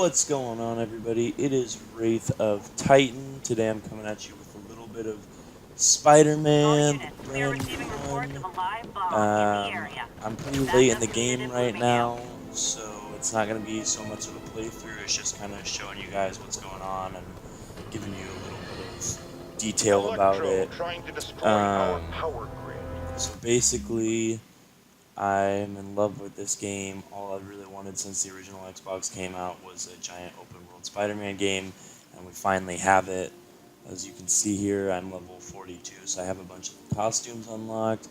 What's going on, everybody? It is Wraith of Titan. Today I'm coming at you with a little bit of Spider-Man, the brand new one. I'm pretty late in the game right now, so it's not going to be so much of a playthrough. It's just kind of showing you guys what's going on and giving you a little bit of detail about it. So basically, I'm in love with this game. All I really wanted since the original Xbox came out was a giant open world Spider-Man game, and we finally have it. As you can see here, I'm level 42, so I have a bunch of costumes unlocked.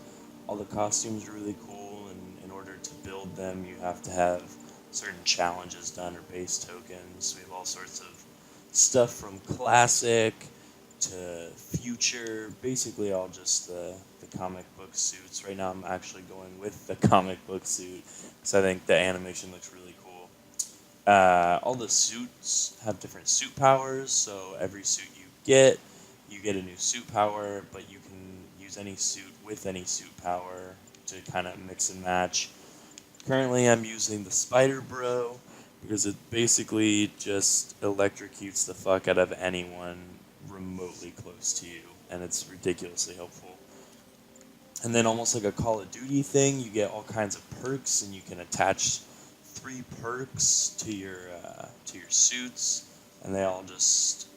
All the costumes are really cool, and in order to build them, you have to have certain challenges done or base tokens. We have all sorts of stuff from classic to future, basically all just the comic book suits. Right now I'm actually going with the comic book suit because I think the animation looks really cool. All the suits have different suit powers, so every suit you get a new suit power, but you can use any suit with any suit power to kind of mix and match. Currently I'm using the Spider Bro because it basically just electrocutes the fuck out of anyone remotely close to you, and it's ridiculously helpful. And then almost like a Call of Duty thing, you get all kinds of perks, and you can attach 3 perks to your suits, and they all just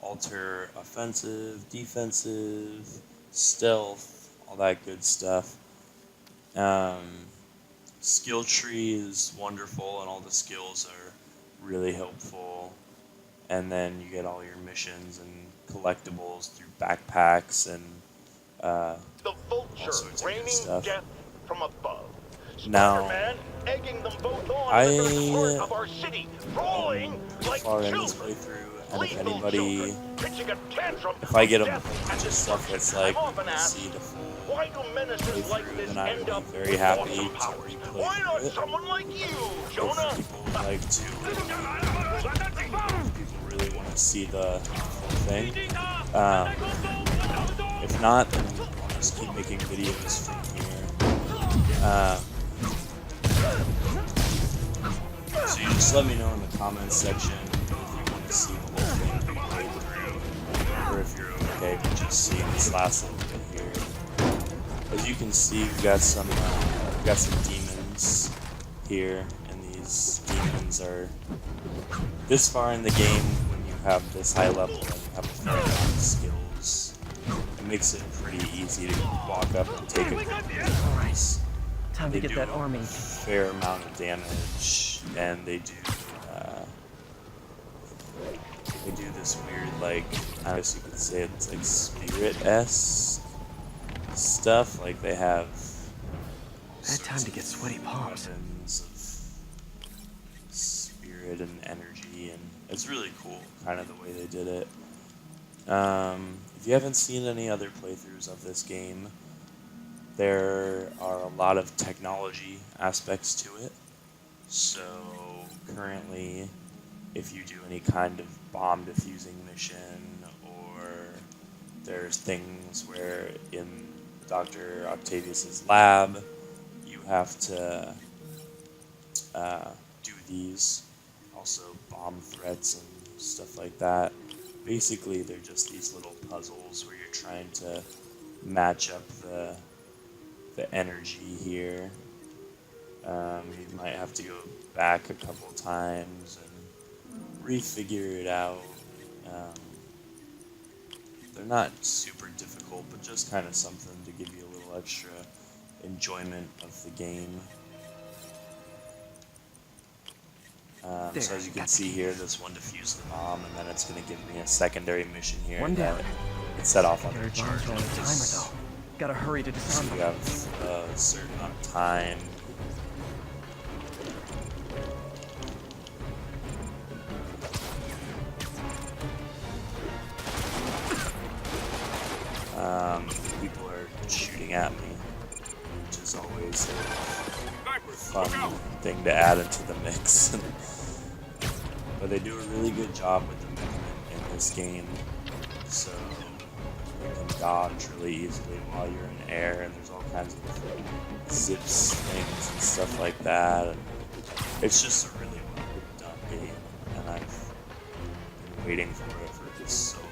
alter offensive, defensive, stealth, all that good stuff. Skill tree is wonderful, and all the skills are really helpful. And then you get all your missions and collectibles through backpacks and the vulture all sorts of raining good stuff. death from above. Now, Spider-Man egging them both on with the heart of our city, rolling like far in children. this playthrough, and if Lethal anybody, children pitching a tantrum if I get a of death bunch and of stuff that's like, I'm often asked, see the full why do menaces like playthrough, this then I end would be up very with happy awesome to powers? replay Why not through it. someone like you, Jonah? If people would like to, if people really want to see the full thing. If not, then I'll just keep making videos from here. So you just let me know in the comments section if you want to see the whole thing played through, or if you're okay with just seeing this last little bit here. As you can see, we've got some demons here, and these demons are this far in the game. When you have this high level and you have a fair amount of skills, it makes it pretty easy to walk up and take a nice. Time to get that army. Fair amount of damage, and they do this weird, like, I guess you could say it's like spirit-esque stuff. Like they have Bad time to get sweaty palms. weapons of spirit and energy, and it's really cool, kind of the way they did it. If you haven't seen any other playthroughs of this game, there are a lot of technology aspects to it. So currently, if you do any kind of bomb defusing mission, or there's things where in Dr. Octavius's lab, you have to do these, also bomb threats and stuff like that. Basically, they're just these little puzzles where you're trying to match up the energy here. You might have to go back a couple times and refigure it out. They're not super difficult, but just kind of something to give you a little extra enjoyment of the game. So as you can see here, this one defused the bomb, and then it's going to give me a secondary mission here. One down. It set off on the Bombs charge. on a timer though. Gotta hurry to So disarm you them. have a certain amount of time. People are shooting at me, which is always a fun thing to add into the mix. But they do a really good job with the movement in this game, so you can dodge really easily while you're in air, and there's all kinds of zips, things, and stuff like that. And it's just a really well done game, and waiting for it for just so long.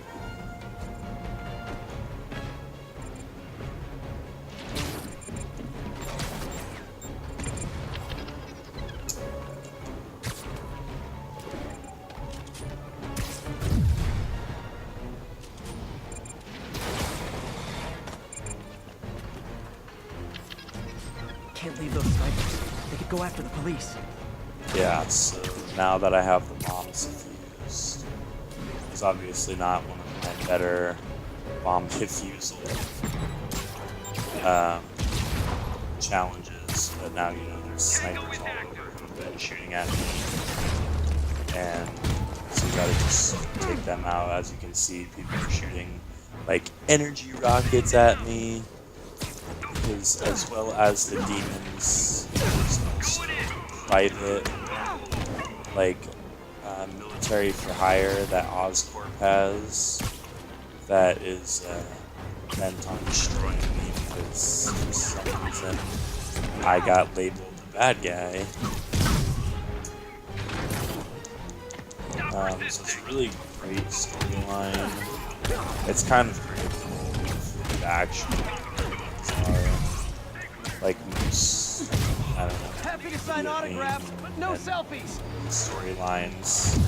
Can't leave those snipers. They could go after the police. Yeah, so now that I have the bombs defused, it's obviously not one of my better bomb defusal challenges, but now you know there's snipers all over who've been shooting at me, and so you gotta just take them out. As you can see, people are shooting like energy rockets at me, because as well as the demons, there's also private, like, military for hire that Oscorp has that is bent on destroying me because for some reason I got labeled the bad guy. So it's a really great storyline. It's kind of predictable with the action. Like most, I don't know. Happy to sign autographs, but no selfies. Storylines.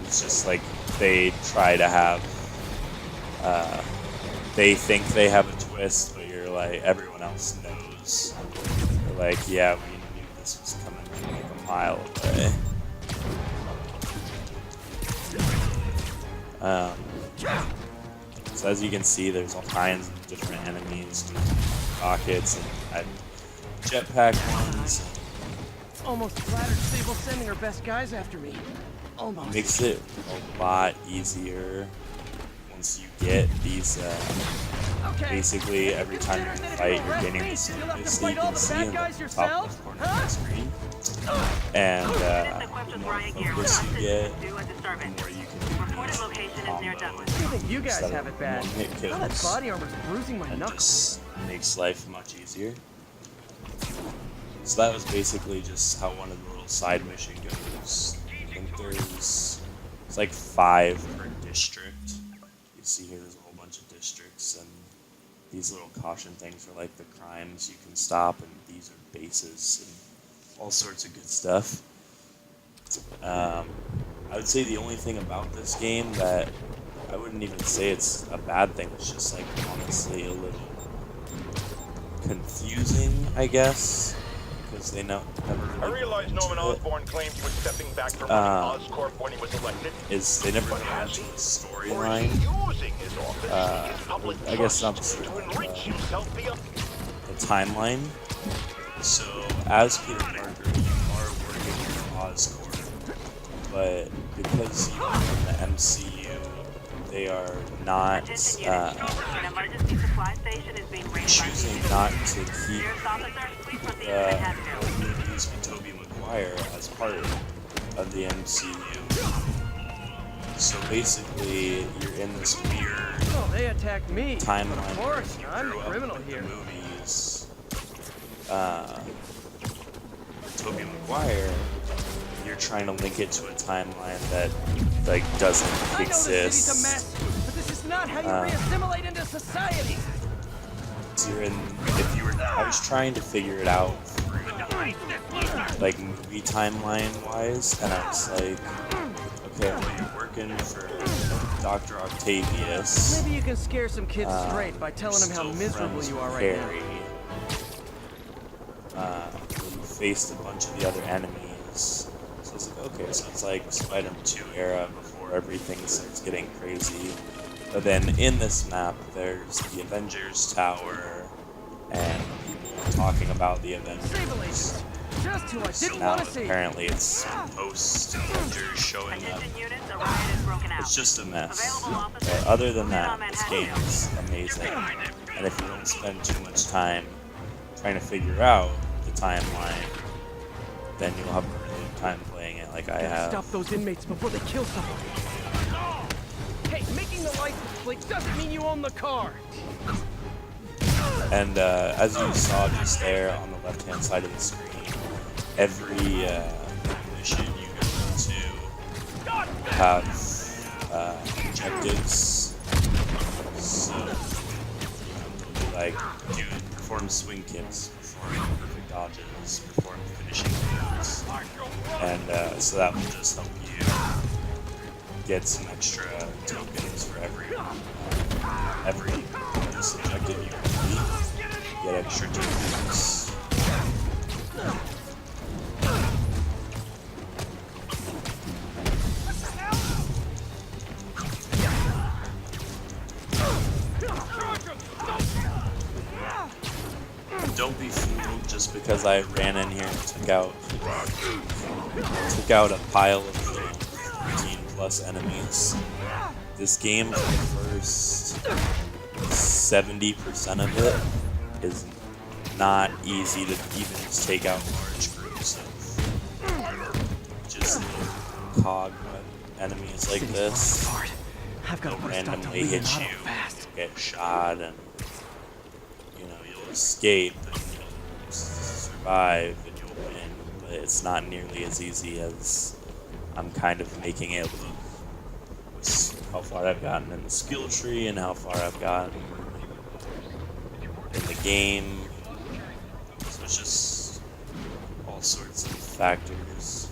It's just like they try to have. They think they have a twist, but you're like everyone else knows. They're like, yeah, we knew this was coming from like a mile away. So as you can see, there's all kinds of different enemies, rockets, and jetpack ones. Almost flattered Sable's sending her best guys after me. Almost. Makes it a lot easier once you get these. Basically, every time you fight, you're getting this bonus that you can see in the top left corner of the screen. And the more focus you get, the more you can do these combos. I think you guys have it bad. One-hit Oh, that kills. body armor's bruising my That knuckles. just makes life much easier. So that was basically just how one of the little side mission goes. I think it's like 5 per district. You see here there's a whole bunch of districts, and these little caution things are like the crimes you can stop, and these are bases and all sorts of good stuff. I would say the only thing about this game that I wouldn't even say it's a bad thing, it's just like honestly a little confusing, I guess, because they never I really realize go into Norman it. Osborn claimed he was stepping back from running Oscorp when he was elected. Is they never But go has into he? the Or is storyline. he using his office in public I guess not trust the to storyline, enrich himself via... the timeline. So as Peter Parker, you are working with Oscorp, but because you are in the MCU, they are not choosing not to keep movies with Tobey Maguire as part of the MCU. So basically, you're in this weird Oh, they attacked me. timeline Of where course, you I'm grew the up criminal with here. the movies. Tobey Maguire, you're trying to link it to a timeline that like doesn't I know this city's a exist. mess, but this is not how you re-assimilate into society. So you're in. If you were, I was trying to figure it out through like movie timeline wise, and I was like, okay, well, you're working for Dr. Octavius. Maybe you can scare some kids straight by telling them how Still miserable friends you are with right Harry. You faced a bunch of the other enemies. So it's like, okay, so it's like Spider-Man 2 era before everything starts getting crazy. But then in this map, there's the Avengers Tower, and people talking about the now. Avengers. Sable agents. Just who I So didn't now want to see. apparently it's post-Avengers showing up. It's just a mess. But other than that, this game is amazing. And if you don't spend too much time trying to figure out the timeline, then you'll have a really good time playing it like I Gotta have. stop those inmates before they kill someone. Hey, making the license plate doesn't mean you own the car. And as you saw just there on the left-hand side of the screen, every mission you go into have objectives. So, like, perform swing kicks, perform perfect dodges, perform finishing moves, and so that will just help you get some extra tokens for every this objective you complete. Get extra tokens. Don't be fooled just because I ran in here and took out a pile of 13 plus enemies. This game, for the first 70% of it, is not easy to even just take out large groups of just cog enemies like this. They'll randomly hit you, you'll get shot, and you'll escape and you'll survive and you'll win, but it's not nearly as easy as I'm kind of making it look with how far I've gotten in the skill tree and how far I've gotten in the game. So it's just all sorts of factors.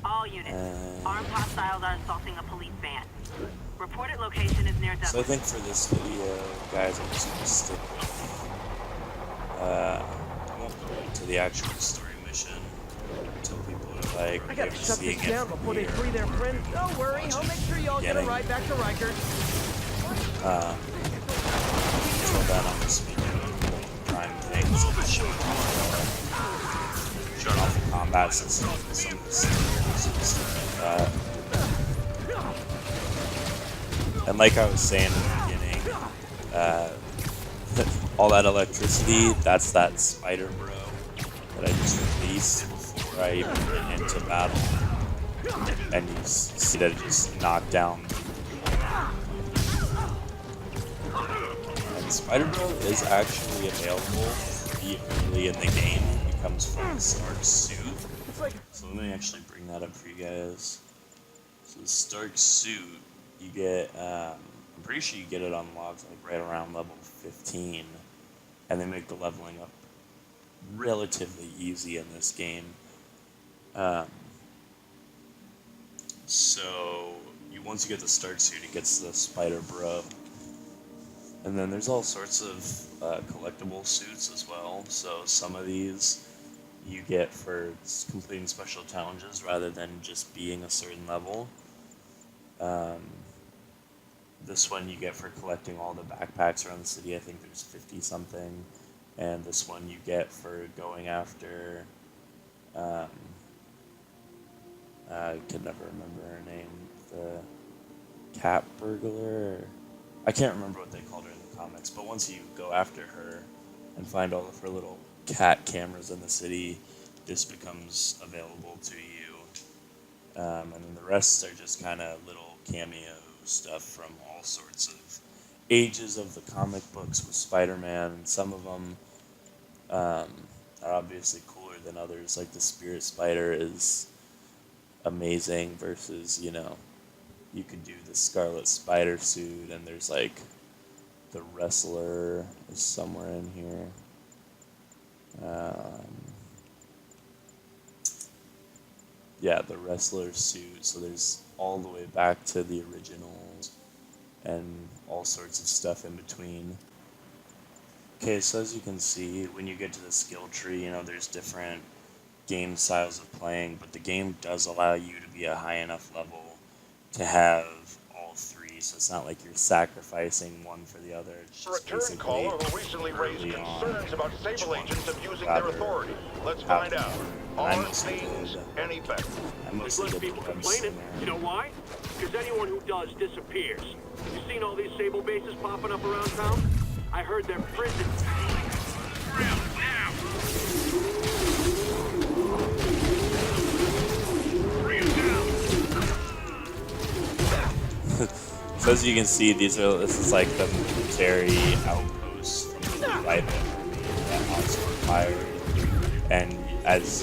All units. Armed hostiles are assaulting a police van. Reported location is near So I think for this video, guys, I'm just going to stick with, I won't go into the actual story mission until people are like, I gotta shut seeing this it down from before they here. free their friends. Don't worry, I'll make sure y'all get a ride back to Rikers. Until then, I'm just trying things like showing off the combat system, some of the scenarios and stuff like that. And like I was saying in the beginning, all that electricity, that's that spider bro that I just released before I even went into battle. And you see that it just knocked down. And spider bro is actually available pretty early in the game. It comes from the Stark suit. So let me actually bring that up for you guys. So the Stark suit, you get, I'm pretty sure you get it unlocked like right around level 15, and they make the leveling up relatively easy in this game. So once you get the Stark suit, it gets the Spider Bro, and then there's all sorts of collectible suits as well. So some of these you get for completing special challenges rather than just being a certain level. This one you get for collecting all the backpacks around the city. I think there's 50 something. And this one you get for going after, I could never remember her name, the cat burglar. I can't remember what they called her in the comics, but once you go after her and find all of her little cat cameras in the city, this becomes available to you. And then the rest are just kind of little cameo stuff from all sorts of ages of the comic books with Spider-Man, and some of them are obviously cooler than others. Like the Spirit Spider is amazing versus, you could do the Scarlet Spider suit, and there's like the Wrestler is somewhere in here. Yeah, the Wrestler suit. So there's all the way back to the originals and all sorts of stuff in between. Okay, so as you can see, when you get to the skill tree, there's different game styles of playing, but the game does allow you to be a high enough level to have all three, so it's not like you're sacrificing one for the other. It's A just return caller who recently raised early concerns about Sable agents abusing rather their authority. Let's have find out. I Are mostly things did. any better? I mostly There's less did the people web complaining. scenario. You know why? Because anyone who does disappears. You seen all these Sable bases popping up around town? I heard they're prison. So as you can see, this is like the military outpost from the private army that Oxford fired, and as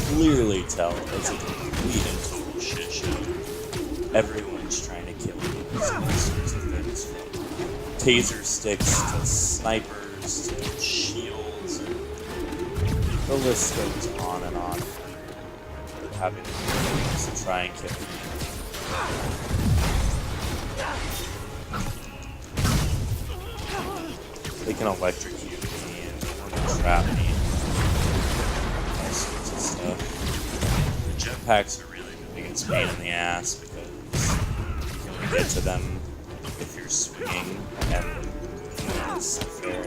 clearly tell it's a complete and total shit show. Everyone's trying to kill you. There's all sorts of things, from taser sticks to snipers to shields. And the list goes on and on. Having to try and kill you. They can electrocute me and trap me. All sorts of stuff. The jetpacks are really the biggest pain in the ass because you can only get to them if you're swinging and it's fair.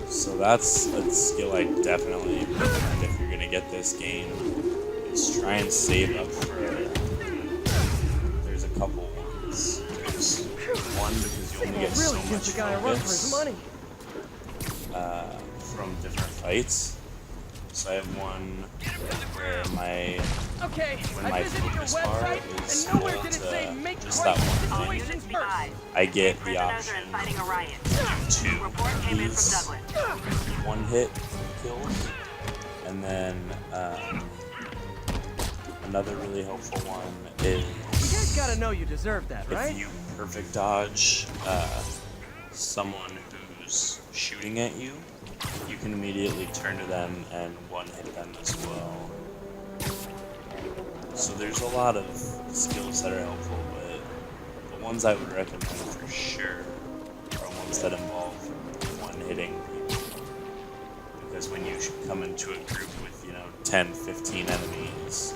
So that's a skill I definitely recommend if you're gonna get this game. Is try and save up for. There's a couple ones. There's one because you only get so much focus from different fights. So I have one where my focus bar is full to just that one thing. I get the option to do these one-hit kills, and then another really helpful one is You guys gotta know you deserve that, right? if you perfect dodge someone who's shooting at you, you can immediately turn to them and one-hit them as well. So there's a lot of skills that are helpful, but the ones I would recommend for sure are ones that involve one-hitting people. Because when you come into a group with, 10, 15 enemies,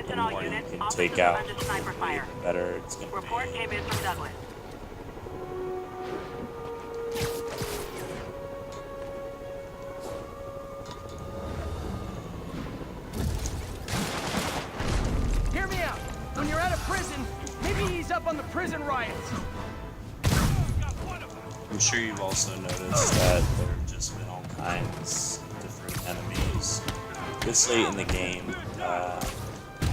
the more you can take out, the better it's going to be. Report came in from Douglas. Hear me out. When you're out of prison, maybe ease up on the prison riots. I'm sure you've also noticed that there have just been all kinds of different enemies. This late in the game,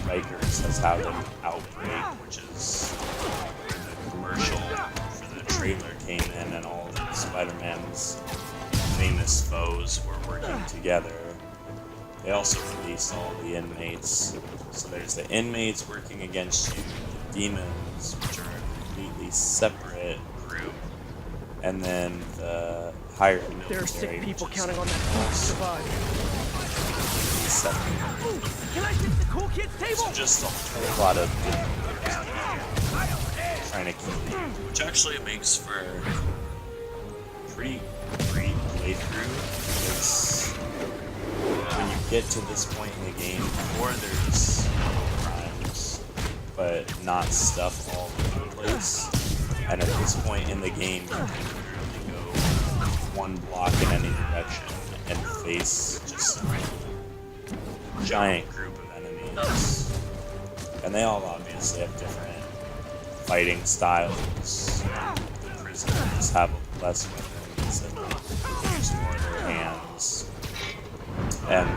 Rikers has had an outbreak, which is where the commercial for the trailer came in and all of Spider-Man's famous foes were working together. They also released all the inmates. So there's the inmates working against you, the demons, which are a completely separate group, and then the hired military. There are sick people counting on that to survive. Separate. Can I sit at the cool kids table? So just a whole lot of trying to kill you, which actually makes for a pretty great playthrough, because when you get to this point in the game, before there's crimes, but not stuff all over the place, and at this point in the game, you can literally go one block in any direction and face just a giant group of enemies. And they all obviously have different fighting styles. The prisoners have less weapons and use more of their hands. And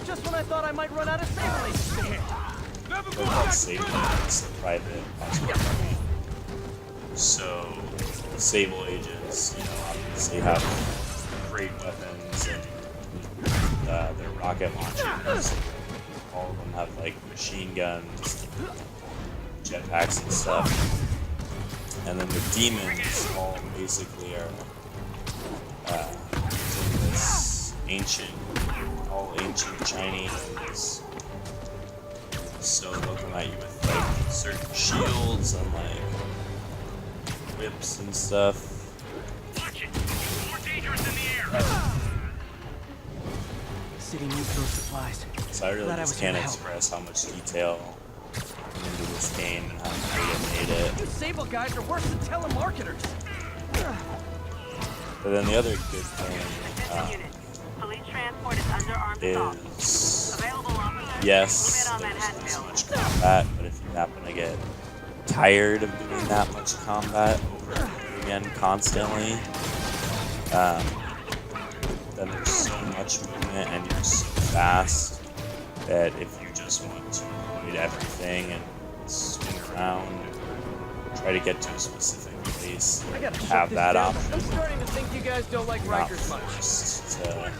just when I thought I might run out of safe places to hit. they're called Sable agents, the private hospital army. So the Sable agents, obviously have great weapons and their rocket launchers. All of them have like machine guns, jetpacks and stuff. And then the demons all basically are using this all ancient Chinese. So they'll come at you with like certain shields and like whips and stuff. Watch it! It's more dangerous in the air! The city needs those supplies. So I really Glad I just was can't here to help. express how much detail went into this game and how great it made it. You Sable guys are worse than telemarketers. But then the other good thing Police transport is under armed assault. is, Available officers, yes, move in on there's this Manhattanville. much combat, but if you happen to get tired of doing that much combat over and over again constantly, then there's so much movement and you're so fast that if you just want to avoid everything and swing around, try to get to a specific least I gotta shut have this that down. option. I'm starting to think you guys don't like Not Rikers much. forced to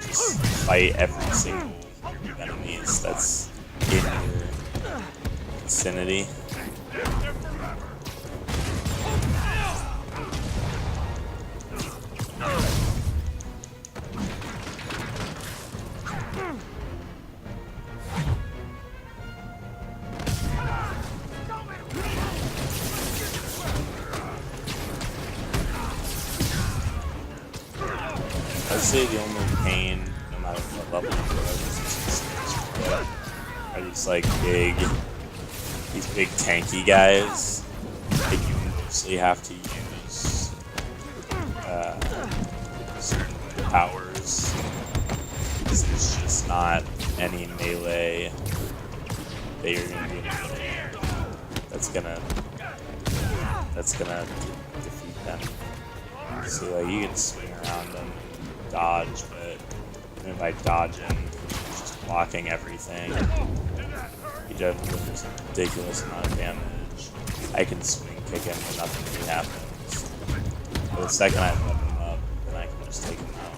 just fight every single group of enemies that's in your vicinity. I'd say the only pain, no matter what level you go, are these like these big tanky guys that you mostly have to use certain powers because there's just not any melee that you're gonna be able to do that's gonna defeat them. So like you can swing around them, and dodge, but even by dodging, just blocking everything, you do have a ridiculous amount of damage. I can swing kick him, but nothing really happens. But the second I whip him up, then I can just take him out.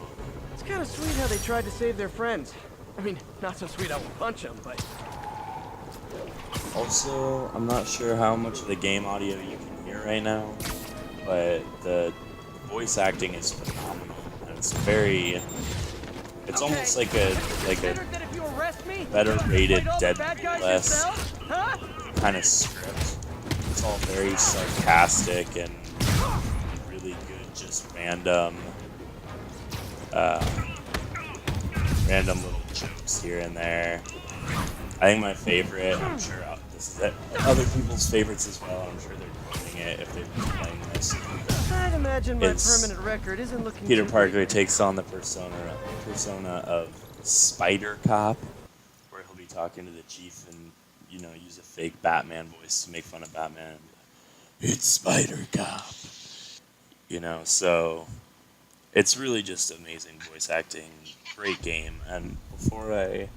It's kind of sweet how they tried to save their friends. I mean, not so sweet I will punch them, but... Also, I'm not sure how much of the game audio you can hear right now, but the voice acting is phenomenal, and it's very... It's almost like a better rated Deadpool-esque kind of script. It's all very sarcastic and really good, just random little jokes here and there. I think my favorite, I'm sure this is it, other people's favorites as well, I'm sure they're quoting it if they've been playing this. I'd imagine my It's permanent record isn't looking Peter too Parker great. takes on the persona of Spider Cop, where he'll be talking to the chief and, you know, use a fake Batman voice to make fun of Batman. It's Spider Cop. You know, so it's really just amazing voice acting, great game. And before I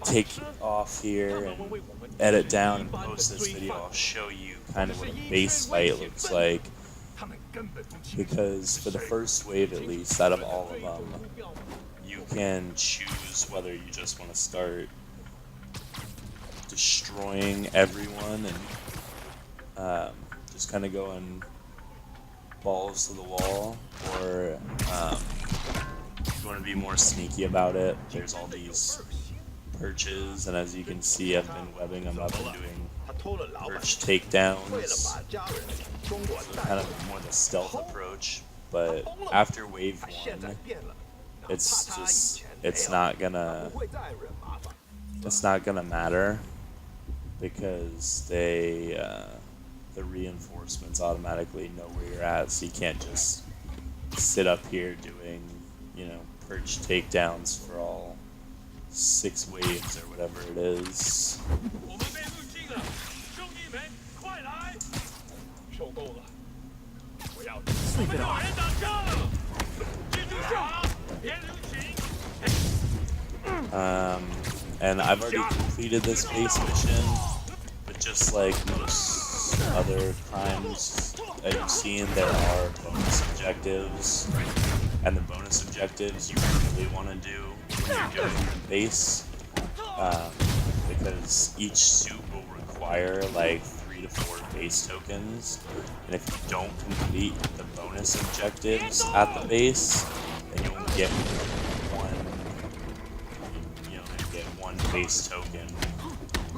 take off here and edit down and post this video, I'll show you kind of what a base fight looks like. Because for the first wave, at least, out of all of them, you can choose whether you just want to start destroying everyone and just kind of going balls to the wall, or you want to be more sneaky about it. There's all these perches, and as you can see, I've been webbing them up and doing perch takedowns. So kind of more the stealth approach, but after wave 1, it's not gonna matter because the reinforcements automatically know where you're at, so you can't just sit up here doing, you know, perch takedowns for all 6 waves or whatever it is. Sleep it off. And I've already completed this base mission, but just like most other crimes that you've seen, there are bonus objectives, and the bonus objectives you really want to do when you're doing the base, because each suit will require like 3 to 4 base tokens, and if you don't complete the bonus objectives at the base, then you only get one base token,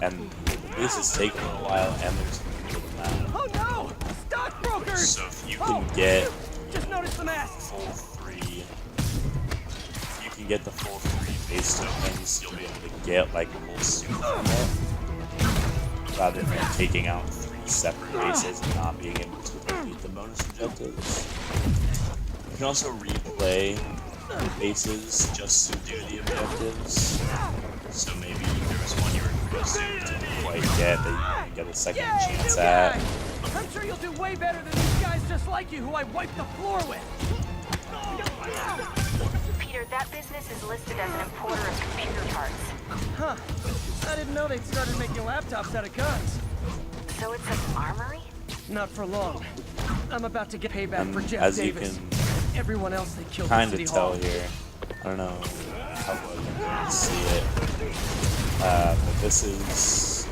and the bases take a little while, and there's a little bit of that. Oh no! Stockbrokers! So if you can get Just noticed the mask. if you can get the full 3 base tokens, you'll be able to get like a whole suit from it, rather than taking out 3 separate bases and not being able to complete the bonus objectives. You can also replay the bases just to do the objectives. So maybe there was one you were supposed to didn't quite get that you didn't get a second chance at. I'm sure you'll do way better than these guys just like you who I wiped the floor with. Peter, that business is listed as an importer of computer parts. Huh. I didn't know they'd started making laptops out of guns. So it's an armory? Not for long. I'm about to get payback And for Jeff as you Davis. can Everyone else they killed at kind City of Hall. tell here, I don't know how well you can see it, but this is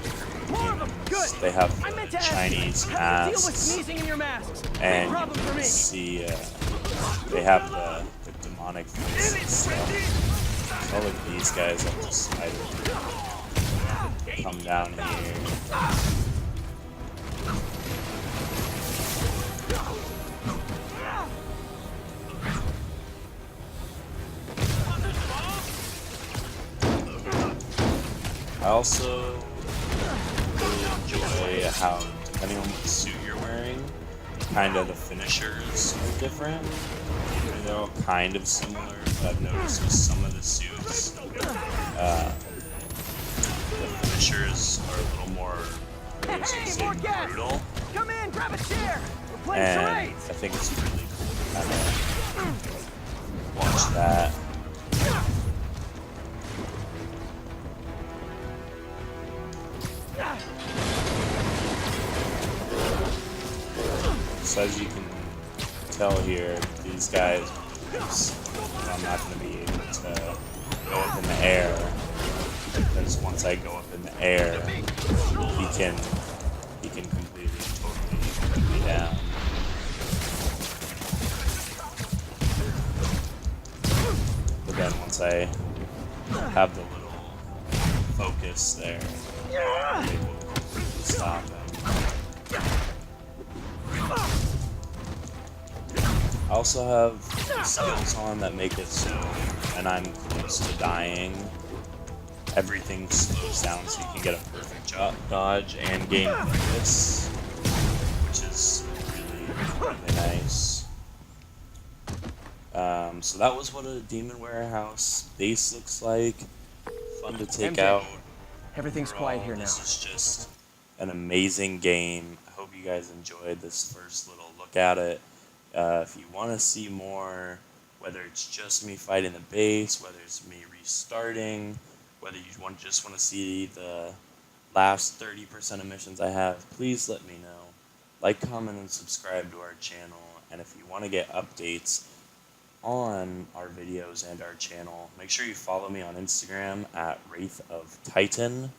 More of them. Good. they have I meant the to ask Chinese you, how do you deal with masks, sneezing in your masks? Big and problem you for can me. see they have the demonic faces. So all of these guys have the spider come down here. I also really enjoy how, depending on what suit you're wearing, kind of the finishers are different. I mean, they're all kind of similar, but I've noticed with some of the suits, the finishers are a little more, I guess you could say, More gas. brutal. Come in, grab a chair. We're playing And I charades. think it's really cool to kind of watch that. So as you can tell here, these guys, I'm not going to be able to go up in the air, because once I go up in the air, he can completely, totally put me down. But then once I have the little focus there, I'm able to completely stop him. I also have skills on that make it so when I'm close to dying, everything slows down so you can get a perfect dodge and gain focus, which is really, really nice. So that was what a Demon Warehouse base looks like. Fun to take MJ, out. everything's quiet here now. This is just an amazing game. I hope you guys enjoyed this first little look at it. If you want to see more, whether it's just me fighting the base, whether it's me restarting, whether you just want to see the last 30% of missions I have, please let me know. Like, comment, and subscribe to our channel. And if you want to get updates on our videos and our channel, make sure you follow me on Instagram at Wraith of Titan.